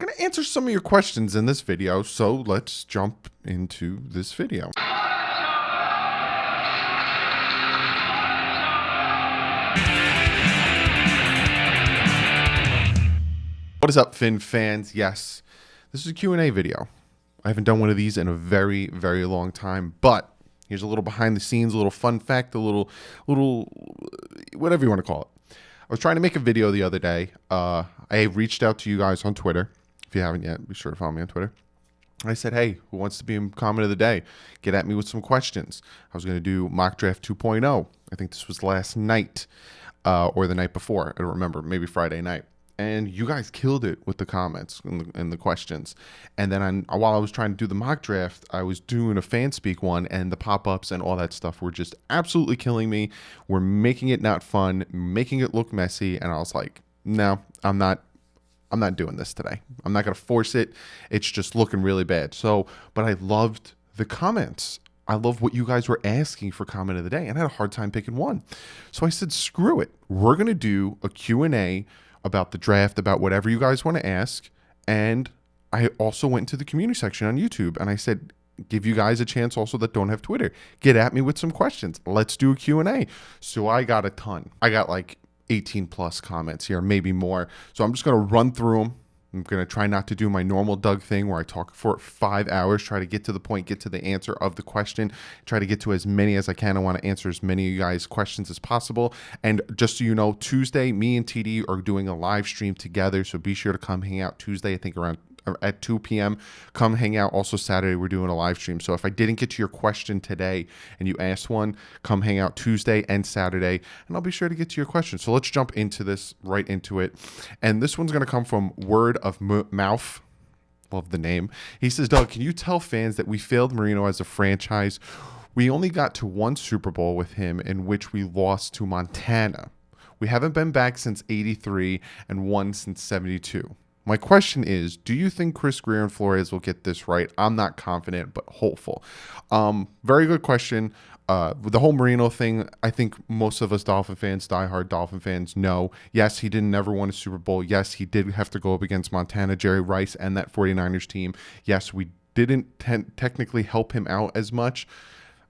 going to answer some of your questions in this video, so let's jump into this video. What is up, Finn fans? Yes, this is a Q&A video. I haven't done one of these in a very, very long time, but here's a little behind the scenes, a little fun fact, a little whatever you want to call it. I was trying to make a video the other day. I reached out to you guys on Twitter. If you haven't yet, be sure to follow me on Twitter. I said, hey, who wants to be in comment of the day? Get at me with some questions. I was going to do mock draft 2.0. I think this was last night or the night before. I don't remember, maybe Friday night. And you guys killed it with the comments and the questions. And then while I was trying to do the mock draft, I was doing a fan speak one, and the pop-ups and all that stuff were just absolutely killing me. We're making it not fun, making it look messy. And I was like, no, I'm not doing this today. I'm not going to force it. It's just looking really bad. But I loved the comments. I love what you guys were asking for comment of the day, and I had a hard time picking one. So I said, screw it. We're going to do a Q&A about the draft, about whatever you guys want to ask. And I also went to the community section on YouTube, and I said, give you guys a chance also that don't have Twitter. Get at me with some questions. Let's do a Q&A. So I got a ton. I got like 18 plus comments here, maybe more. So I'm just going to run through them. I'm going to try not to do my normal Doug thing where I talk for 5 hours, try to get to the point, get to the answer of the question, try to get to as many as I can. I want to answer as many of you guys' questions as possible. And just so you know, Tuesday, me and TD are doing a live stream together. So be sure to come hang out Tuesday, I think around at 2 p.m. Come hang out. Also Saturday, we're doing a live stream. So if I didn't get to your question today and you asked one, come hang out Tuesday and Saturday, and I'll be sure to get to your question. So let's jump into this, right into it. And this one's going to come from Word of Mouth. Love the name. He says, Doug, can you tell fans that we failed Marino as a franchise? We only got to one Super Bowl with him, in which we lost to Montana. We haven't been back since 83 and won since 72. My question is, do you think Chris Grier and Flores will get this right? I'm not confident, but hopeful. Very good question. With the whole Marino thing, I think most of us Dolphin fans, diehard Dolphin fans, know, yes, he didn't never win a Super Bowl. Yes, he did have to go up against Montana, Jerry Rice, and that 49ers team. Yes, we didn't technically help him out as much.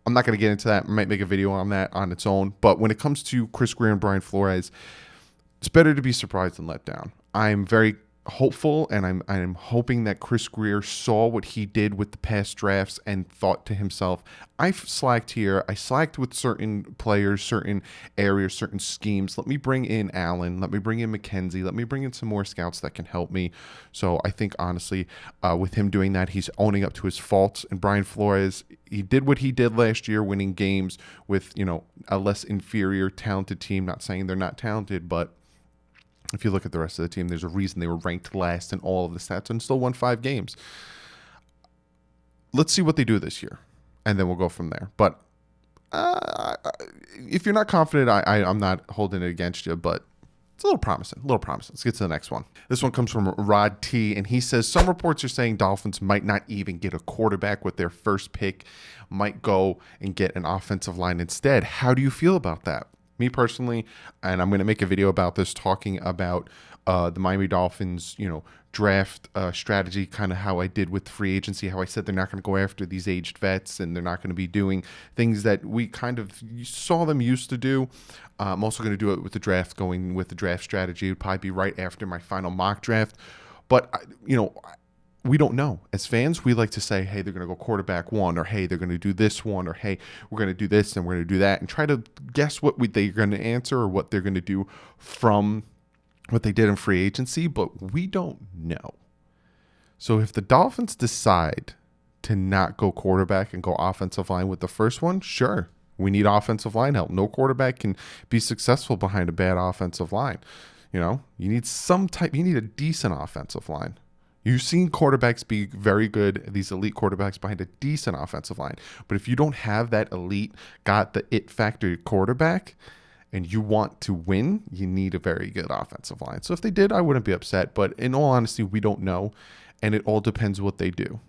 I'm not going to get into that. I might make a video on that on its own. But when it comes to Chris Grier and Brian Flores, it's better to be surprised than let down. I'm very hopeful, and I'm hoping that Chris Grier saw what he did with the past drafts and thought to himself, I've slacked here. I slacked with certain players, certain areas, certain schemes. Let me bring in Allen. Let me bring in McKenzie. Let me bring in some more scouts that can help me. So I think, honestly, with him doing that, he's owning up to his faults. And Brian Flores, he did what he did last year, winning games with, a less inferior, talented team. Not saying they're not talented, but if you look at the rest of the team, there's a reason they were ranked last in all of the stats and still won 5 games. Let's see what they do this year, and then we'll go from there. But if you're not confident, I'm not holding it against you, but it's a little promising. Let's get to the next one. This one comes from Rod T, and he says, some reports are saying Dolphins might not even get a quarterback with their first pick, might go and get an offensive line instead. How do you feel about that? Me personally, and I'm going to make a video about this, talking about the Miami Dolphins, draft strategy, kind of how I did with free agency, how I said they're not going to go after these aged vets and they're not going to be doing things that we kind of saw them used to do. I'm also going to do it with the draft, going with the draft strategy. It would probably be right after my final mock draft. But, we don't know. As fans, we like to say, hey, they're going to go quarterback one, or hey, they're going to do this one, or hey, we're going to do this and we're going to do that, and try to guess what they're going to answer or what they're going to do from what they did in free agency, but we don't know. So if the Dolphins decide to not go quarterback and go offensive line with the first one, sure, we need offensive line help. No quarterback can be successful behind a bad offensive line. You need you need a decent offensive line. You've seen quarterbacks be very good, these elite quarterbacks, behind a decent offensive line. But if you don't have that elite, got the it factor quarterback, and you want to win, you need a very good offensive line. So if they did, I wouldn't be upset. But in all honesty, we don't know, and it all depends what they do.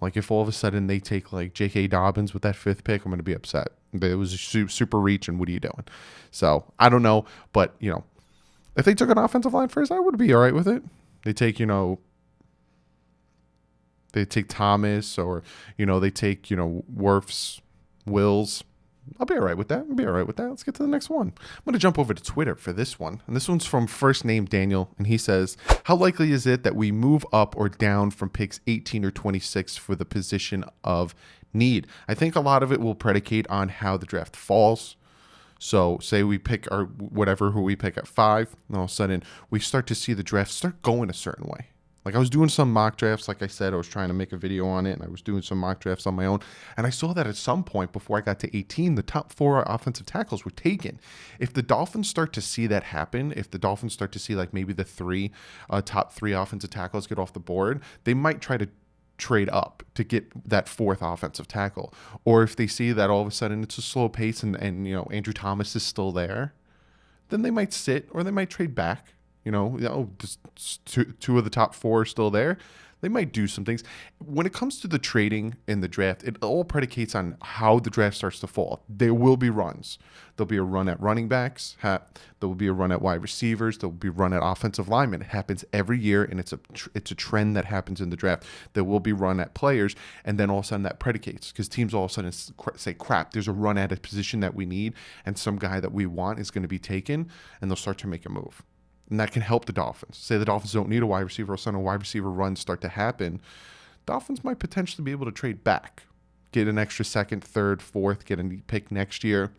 Like if all of a sudden they take like J.K. Dobbins with that 5th pick, I'm going to be upset. It was a super reach, and what are you doing? So I don't know, but if they took an offensive line first, I would be all right with it. They take they take Thomas, or, they take, Wirfs, Wills, I'll be all right with that. Let's get to the next one. I'm going to jump over to Twitter for this one. And this one's from first name Daniel. And he says, how likely is it that we move up or down from picks 18 or 26 for the position of need? I think a lot of it will predicate on how the draft falls. So say we pick who we pick at 5, and all of a sudden we start to see the draft start going a certain way. Like, I was doing some mock drafts. Like I said, I was trying to make a video on it, and I was doing some mock drafts on my own. And I saw that at some point before I got to 18, the top 4 offensive tackles were taken. If the Dolphins start to see that happen, if the Dolphins start to see like maybe the top 3 offensive tackles get off the board, they might try to trade up to get that 4th offensive tackle. Or if they see that all of a sudden it's a slow pace and Andrew Thomas is still there, then they might sit or they might trade back. Just two of the top 4 are still there. They might do some things. When it comes to the trading in the draft, it all predicates on how the draft starts to fall. There will be runs. There'll be a run at running backs. There will be a run at wide receivers. There will be a run at offensive linemen. It happens every year, and it's a trend that happens in the draft. There will be run at players, and then all of a sudden that predicates, because teams all of a sudden say, crap, there's a run at a position that we need, and some guy that we want is going to be taken, and they'll start to make a move. And that can help the Dolphins. Say the Dolphins don't need a wide receiver, or sudden a wide receiver runs start to happen. Dolphins might potentially be able to trade back, get an extra 2nd, 3rd, 4th, get a neat pick next year,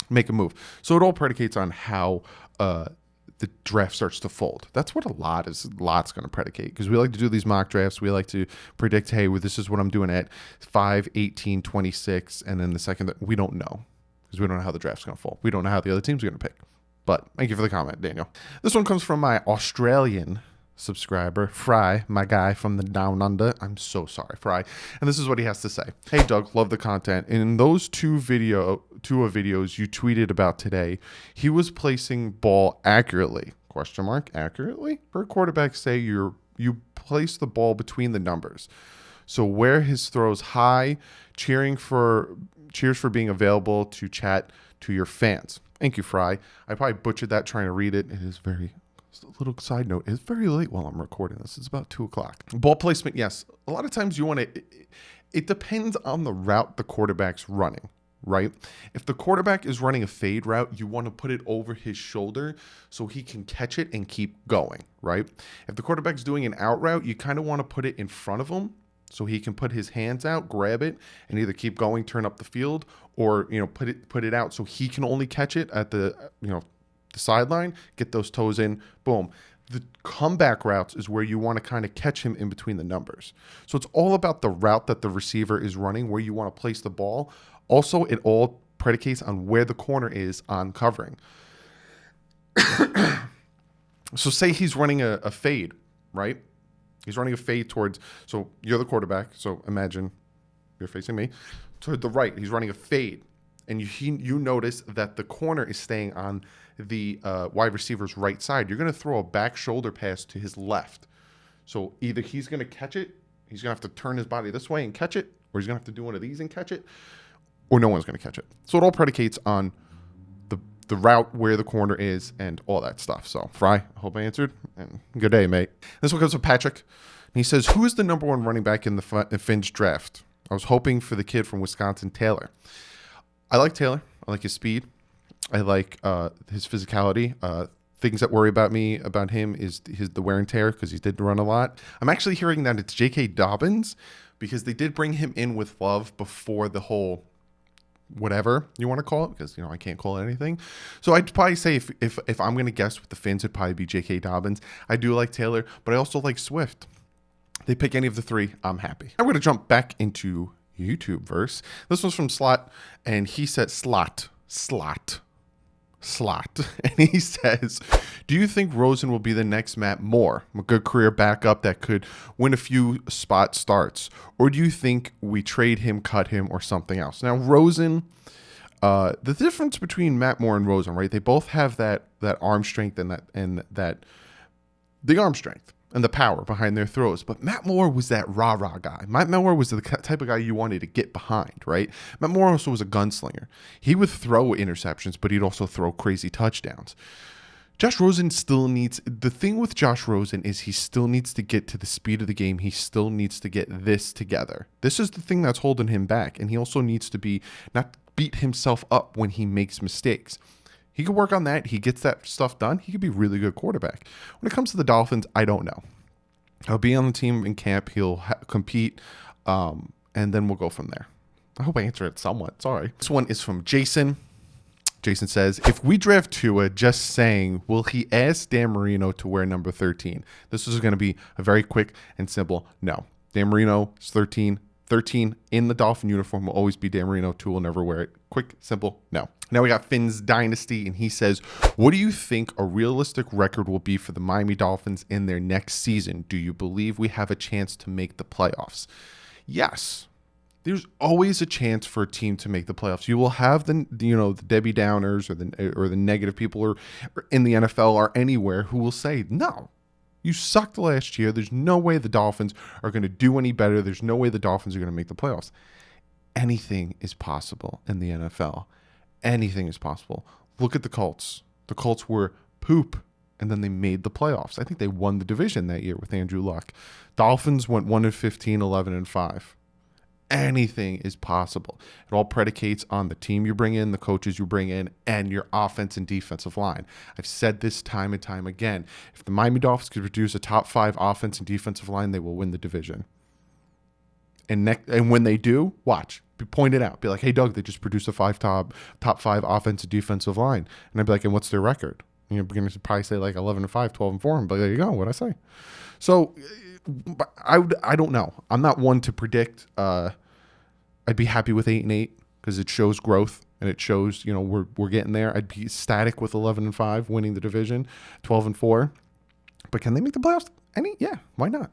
make a move. So it all predicates on how the draft starts to fold. That's what a lot's going to predicate, because we like to do these mock drafts. We like to predict, hey, well, this is what I'm doing at 5, 18, 26, and then the second, we don't know, because we don't know how the draft's going to fall. We don't know how the other teams are going to pick. But thank you for the comment, Daniel. This one comes from my Australian subscriber, Fry, my guy from the Down Under. I'm so sorry, Fry. And this is what he has to say. Hey, Doug, love the content. In those two videos you tweeted about today, he was placing ball accurately, accurately? For quarterbacks say you place the ball between the numbers. So where his throws high, cheers for being available to chat to your fans. Thank you, Fry. I probably butchered that trying to read it. It is just a little side note, it's very late while I'm recording this. It's about 2 o'clock. Ball placement, yes. A lot of times you want to, it depends on the route the quarterback's running, right? If the quarterback is running a fade route, you want to put it over his shoulder so he can catch it and keep going, right? If the quarterback's doing an out route, you kind of want to put it in front of him so he can put his hands out, grab it, and either keep going, turn up the field, or put it out so he can only catch it at the sideline, get those toes in, boom. The comeback routes is where you want to kind of catch him in between the numbers. So it's all about the route that the receiver is running, where you want to place the ball. Also, it all predicates on where the corner is on covering. So say he's running a fade, right? He's running a fade towards, so you're the quarterback, so imagine you're facing me. Toward the right, he's running a fade, and you notice that the corner is staying on the wide receiver's right side. You're going to throw a back shoulder pass to his left. So either he's going to catch it, he's going to have to turn his body this way and catch it, or he's going to have to do one of these and catch it, or no one's going to catch it. So it all predicates on the route, where the corner is, and all that stuff. So, Fry, I hope I answered, and good day, mate. This one comes from Patrick, and he says, who is the number 1 running back in the Finch draft? I was hoping for the kid from Wisconsin, Taylor. I like Taylor. I like his speed. I like his physicality. Things that worry about him is the wear and tear, because he did run a lot. I'm actually hearing that it's J.K. Dobbins, because they did bring him in with Love before the whole whatever you want to call it, because I can't call it anything. So I'd probably say if I'm going to guess with the Finns, it'd probably be J.K. Dobbins. I do like Taylor, but I also like Swift. They pick any of the 3, I'm happy. I'm going to jump back into YouTube verse. This one's from Slot, and he said Slot. And he says, do you think Rosen will be the next Matt Moore, a good career backup that could win a few spot starts? Or do you think we trade him, cut him, or something else? Now, Rosen, the difference between Matt Moore and Rosen, right? They both have that arm strength and the arm strength and the power behind their throws. But Matt Moore was that rah-rah guy. Matt Moore was the type of guy you wanted to get behind, right? Matt Moore also was a gunslinger. He would throw interceptions, but he'd also throw crazy touchdowns. Josh Rosen still needs, the thing with Josh Rosen is he still needs to get to the speed of the game. He still needs to get this together. This is the thing that's holding him back. And he also needs to not beat himself up when he makes mistakes. He could work on that. He gets that stuff done. He could be a really good quarterback. When it comes to the Dolphins, I don't know. He'll be on the team in camp. He'll compete. And then we'll go from there. I hope I answered it somewhat. Sorry. This one is from Jason. Jason says, if we draft Tua, just saying, will he ask Dan Marino to wear number 13? This is going to be a very quick and simple no. Dan Marino is 13. 13 in the Dolphin uniform will always be Dan Marino. Tua will never wear it. Quick, simple, no. Now we got Finn's Dynasty, and he says, what do you think a realistic record will be for the Miami Dolphins in their next season? Do you believe we have a chance to make the playoffs? Yes. There's always a chance for a team to make the playoffs. You will have the Debbie Downers or the negative people or in the NFL or anywhere who will say, no, you sucked last year. There's no way the Dolphins are going to do any better. There's no way the Dolphins are going to make the playoffs. Anything is possible in the NFL. Anything is possible. Look at the Colts. The Colts were poop, and then they made the playoffs. I think they won the division that year with Andrew Luck. Dolphins went 1-15, 11-5. Anything is possible. It all predicates on the team you bring in, the coaches you bring in, and your offense and defensive line. I've said this time and time again. If the Miami Dolphins could produce a top 5 offense and defensive line, they will win the division. And when they do, watch. Point it out. Be like, hey, Doug, they just produced a top 5 offensive defensive line. And I'd be like, and what's their record? And you're going to probably say like 11-5, 12-4. But there you go. What'd I say? So I don't know. I'm not one to predict. I'd be happy with 8-8 because it shows growth and it shows, we're getting there. I'd be ecstatic with 11-5 winning the division, 12-4. But can they make the playoffs? Yeah, why not?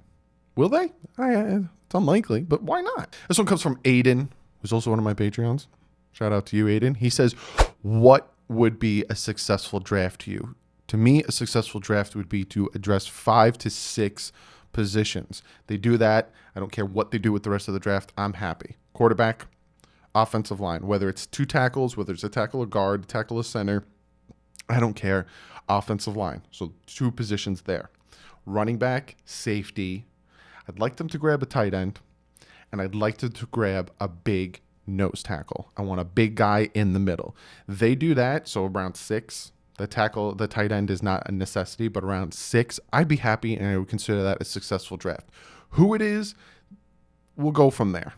Will they? It's unlikely, but why not? This one comes from Aiden, who's also one of my Patreons. Shout out to you, Aiden. He says, what would be a successful draft to you? To me, a successful draft would be to address 5 to 6 positions. They do that. I don't care what they do with the rest of the draft. I'm happy. Quarterback, offensive line, whether it's 2 tackles, whether it's a tackle, a guard, tackle, a center, I don't care. Offensive line. So 2 positions there. Running back, safety. I'd like them to grab a tight end, and I'd like them to grab a big nose tackle. I want a big guy in the middle. They do that, so around 6. The tight end is not a necessity, but around 6, I'd be happy, and I would consider that a successful draft. Who it is, we'll go from there.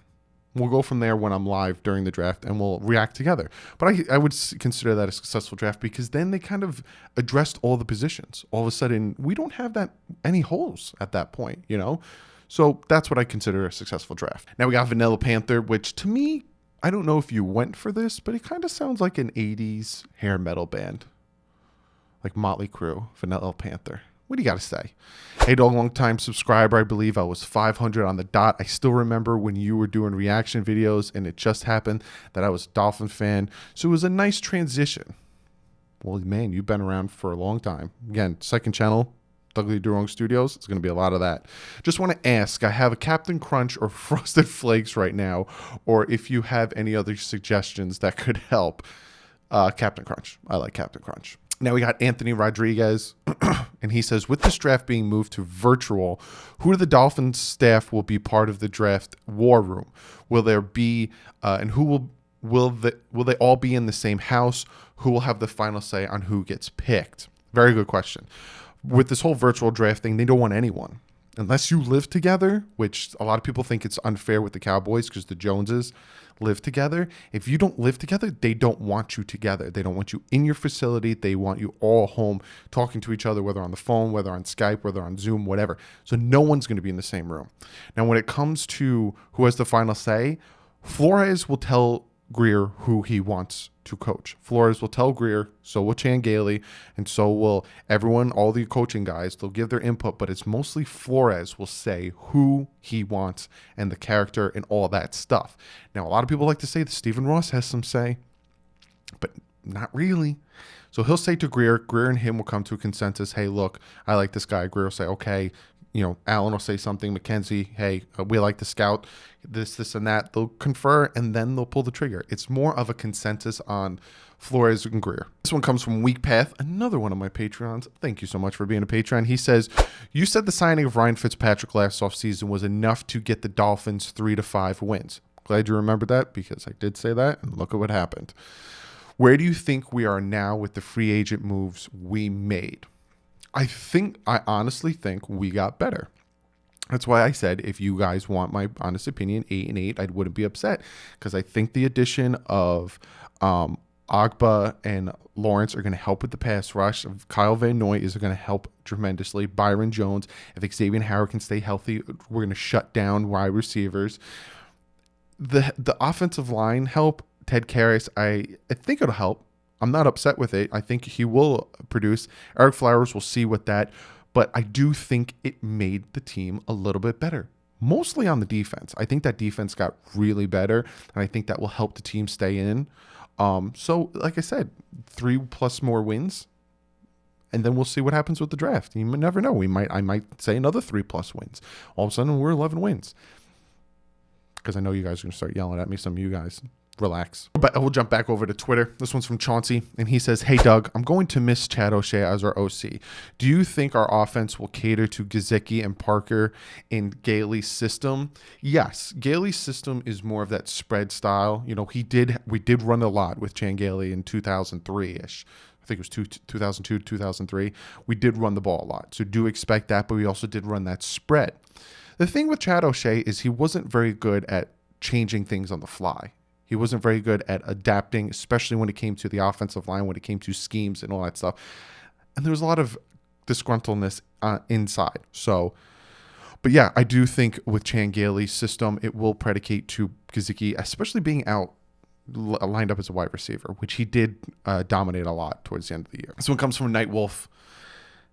We'll go from there when I'm live during the draft, and we'll react together. But I would consider that a successful draft because then they kind of addressed all the positions. All of a sudden, we don't have any holes at that point, So that's what I consider a successful draft. Now we got Vanilla Panther, which to me, I don't know if you went for this, but it kind of sounds like an 80s hair metal band. Like Motley Crue, Vanilla Panther. What do you got to say? Hey, dog, long-time subscriber. I believe I was 500 on the dot. I still remember when you were doing reaction videos, and it just happened that I was a Dolphin fan. So it was a nice transition. Well, man, you've been around for a long time. Again, second channel, DouglieDoWrong Studios. It's going to be a lot of that. Just want to ask, I have a Captain Crunch or Frosted Flakes right now, or if you have any other suggestions that could help. Captain Crunch. I like Captain Crunch. Now we got Anthony Rodriguez, and he says, with this draft being moved to virtual, who of the Dolphins staff will be part of the draft war room? Will there be, and who will they all be in the same house? Who will have the final say on who gets picked? Very good question. With this whole virtual draft thing, they don't want anyone. Unless you live together, which a lot of people think it's unfair with the Cowboys because the Joneses live together. If you don't live together, they don't want you together. They don't want you in your facility. They want you all home talking to each other, whether on the phone, whether on Skype, whether on Zoom, whatever. So no one's going to be in the same room. Now, when it comes to who has the final say, Flores will tell Greer who he wants to coach. Flores will tell Greer, so will Chan Gailey, and so will everyone, all the coaching guys. They'll give their input, but it's mostly Flores will say who he wants and the character and all that stuff. Now, a lot of people like to say that Stephen Ross has some say, but not really. So he'll say to Greer and him will come to a consensus, hey, look, I like this guy. Greer will say, okay, Allen will say something, McKenzie, hey, we like to scout this, and that. They'll confer, and then they'll pull the trigger. It's more of a consensus on Flores and Greer. This one comes from Weak Path, another one of my Patreons. Thank you so much for being a Patreon. He says, you said the signing of Ryan Fitzpatrick last offseason was enough to get the Dolphins 3 to 5 wins. Glad you remembered that, because I did say that, and look at what happened. Where do you think we are now with the free agent moves we made? I honestly think we got better. That's why I said, if you guys want my honest opinion, 8-8, I wouldn't be upset, because I think the addition of Agba and Lawrence are going to help with the pass rush. Kyle Van Noy is going to help tremendously. Byron Jones, if Xavier Howard can stay healthy, we're going to shut down wide receivers. The offensive line help. Ted Karras, I think it'll help. I'm not upset with it. I think he will produce. Eric Flowers will see with that. But I do think it made the team a little bit better. Mostly on the defense. I think that defense got really better. And I think that will help the team stay in. So, like I said, 3+ more wins. And then we'll see what happens with the draft. You never know. I might say another 3+ wins. All of a sudden, we're 11 wins. Because I know you guys are going to start yelling at me, some of you guys. Relax. But we'll jump back over to Twitter. This one's from Chauncey, and he says, hey, Doug, I'm going to miss Chad O'Shea as our OC. Do you think our offense will cater to Gesicki and Parker in Gailey's system? Yes. Gailey's system is more of that spread style. We did run a lot with Chan Gailey in 2003-ish. I think it was 2002, 2003. We did run the ball a lot. So do expect that, but we also did run that spread. The thing with Chad O'Shea is he wasn't very good at changing things on the fly. He wasn't very good at adapting, especially when it came to the offensive line, when it came to schemes and all that stuff. And there was a lot of disgruntledness inside. So, but yeah, I do think with Chan Gailey's system, it will predicate to Gesicki, especially being out lined up as a wide receiver, which he did dominate a lot towards the end of the year. This one comes from Nightwolf.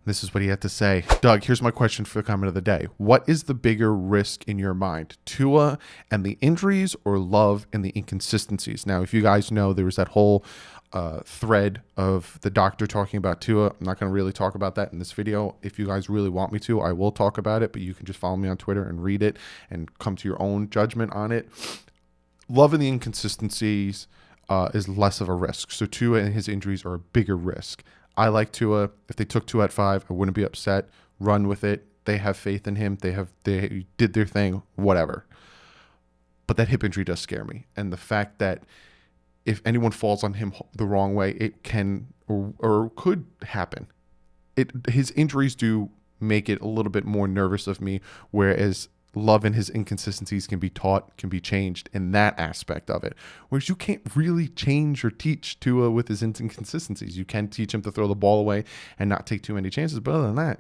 This is what he had to say. Doug, here's my question for the comment of the day. What is the bigger risk in your mind? Tua and the injuries, or Love and the inconsistencies? Now, if you guys know, there was that whole thread of the doctor talking about Tua. I'm not going to really talk about that in this video. If you guys really want me to, I will talk about it, but you can just follow me on Twitter and read it and come to your own judgment on it. Love and the inconsistencies is less of a risk. So Tua and his injuries are a bigger risk. I like Tua. If they took Tua at 5, I wouldn't be upset. Run with it. They have faith in him. They did their thing, whatever. But that hip injury does scare me. And the fact that if anyone falls on him the wrong way, it can or could happen. His injuries do make it a little bit more nervous of me, whereas Love and his inconsistencies can be taught, can be changed in that aspect of it. Whereas you can't really change or teach Tua with his inconsistencies. You can teach him to throw the ball away and not take too many chances, but other than that,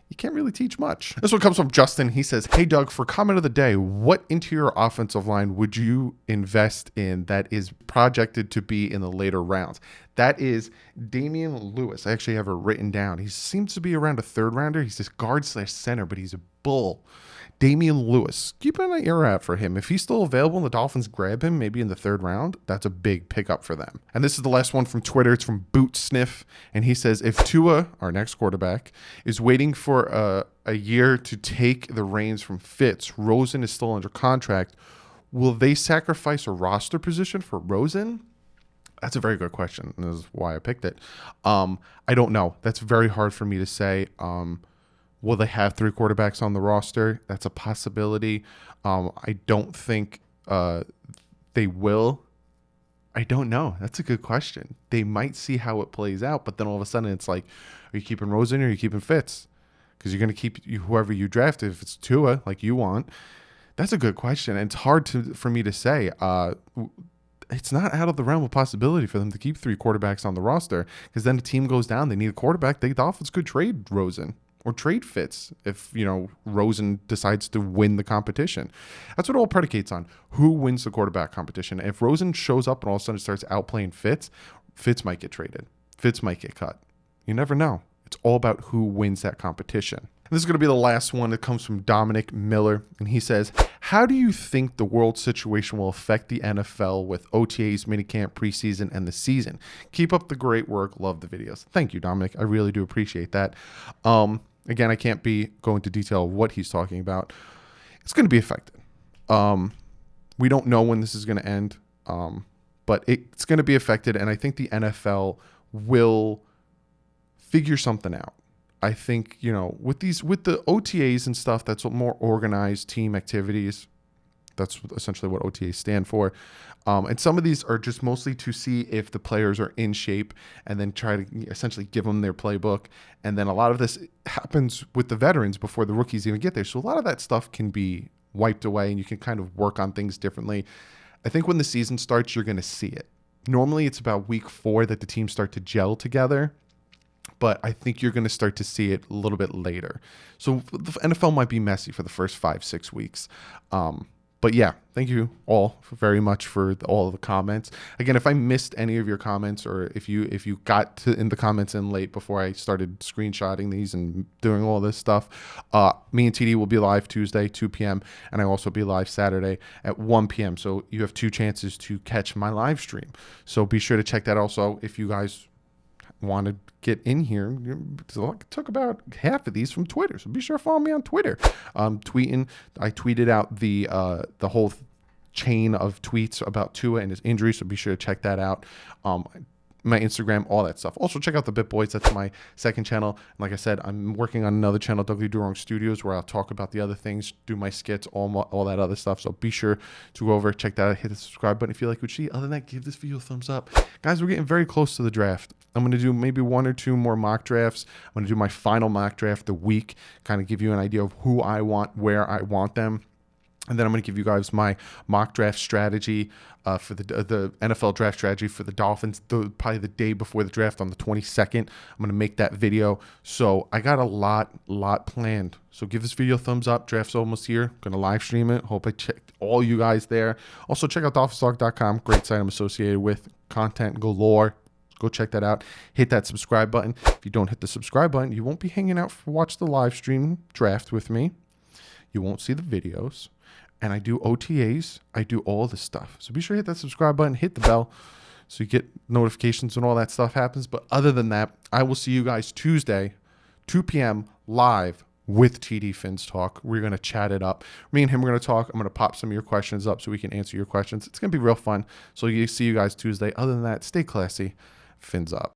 you can't really teach much. This one comes from Justin. He says, hey, Doug, for comment of the day, what interior offensive line would you invest in that is projected to be in the later rounds? That is Damian Lewis. I actually have it written down. He seems to be around a 3rd rounder. He's this guard/center, but he's a bull. Damian Lewis. Keep an ear out for him. If he's still available and the Dolphins grab him maybe in the 3rd round, that's a big pickup for them. And this is the last one from Twitter. It's from Boot Sniff. And he says, if Tua, our next quarterback, is waiting for a year to take the reins from Fitz, Rosen is still under contract, will they sacrifice a roster position for Rosen? That's a very good question. And this is why I picked it. I don't know. That's very hard for me to say. Will they have 3 quarterbacks on the roster? That's a possibility. I don't think they will. I don't know. That's a good question. They might see how it plays out, but then all of a sudden it's like, are you keeping Rosen or are you keeping Fitz? Because you're going to keep whoever you draft. If it's Tua, like you want, that's a good question. And it's hard for me to say. It's not out of the realm of possibility for them to keep 3 quarterbacks on the roster, because then the team goes down. They need a quarterback. The Dolphins could trade Rosen or trade Fitz if, Rosen decides to win the competition. That's what it all predicates on. Who wins the quarterback competition? If Rosen shows up and all of a sudden starts outplaying Fitz, Fitz might get traded. Fitz might get cut. You never know. It's all about who wins that competition. And this is going to be the last one. It comes from Dominic Miller, and he says, how do you think the world situation will affect the NFL with OTAs, minicamp, preseason, and the season? Keep up the great work. Love the videos. Thank you, Dominic. I really do appreciate that. Again, I can't be going into detail of what he's talking about. It's going to be affected. We don't know when this is going to end, but it's going to be affected, and I think the NFL will figure something out. I think, with the OTAs and stuff, that's more organized team activities. That's essentially what OTAs stand for. And some of these are just mostly to see if the players are in shape and then try to essentially give them their playbook. And then a lot of this happens with the veterans before the rookies even get there. So a lot of that stuff can be wiped away and you can kind of work on things differently. I think when the season starts, you're going to see it. Normally it's about week 4 that the teams start to gel together, but I think you're going to start to see it a little bit later. So the NFL might be messy for the first 5-6 weeks. But yeah, thank you all very much for all of the comments. Again, if I missed any of your comments, or if you got in the comments in late before I started screenshotting these and doing all this stuff, me and TD will be live Tuesday, 2 p.m., and I'll also be live Saturday at 1 p.m. So you have 2 chances to catch my live stream. So be sure to check that also if you guys want to get in here. I took about half of these from Twitter, so be sure to follow me on Twitter. I tweeted out the whole chain of tweets about Tua and his injury, so be sure to check that out. My Instagram, all that stuff. Also, check out the Bit Boys. That's my second channel. And like I said, I'm working on another channel, DouglieDoWrong Studios, where I'll talk about the other things, do my skits, all that other stuff. So be sure to go over, check that out, hit the subscribe button if you like what you see. Other than that, give this video a thumbs up. Guys, we're getting very close to the draft. I'm going to do maybe 1 or 2 more mock drafts. I'm going to do my final mock draft the week, kind of give you an idea of who I want, where I want them. And then I'm going to give you guys my mock draft strategy for the NFL draft strategy for the Dolphins, probably the day before the draft on the 22nd. I'm going to make that video. So I got a lot planned. So give this video a thumbs up. Draft's almost here. I'm going to live stream it. Hope I checked all you guys there. Also, check out DolphinsTalk.com. Great site I'm associated with. Content galore. Go check that out. Hit that subscribe button. If you don't hit the subscribe button, you won't be hanging out to watch the live stream draft with me. You won't see the videos. And I do OTAs. I do all this stuff. So be sure to hit that subscribe button, hit the bell so you get notifications when all that stuff happens. But other than that, I will see you guys Tuesday, 2 p.m. live with TD Fins Talk. We're going to chat it up. Me and him are going to talk. I'm going to pop some of your questions up so we can answer your questions. It's going to be real fun. So see you guys Tuesday. Other than that, stay classy. Fins up.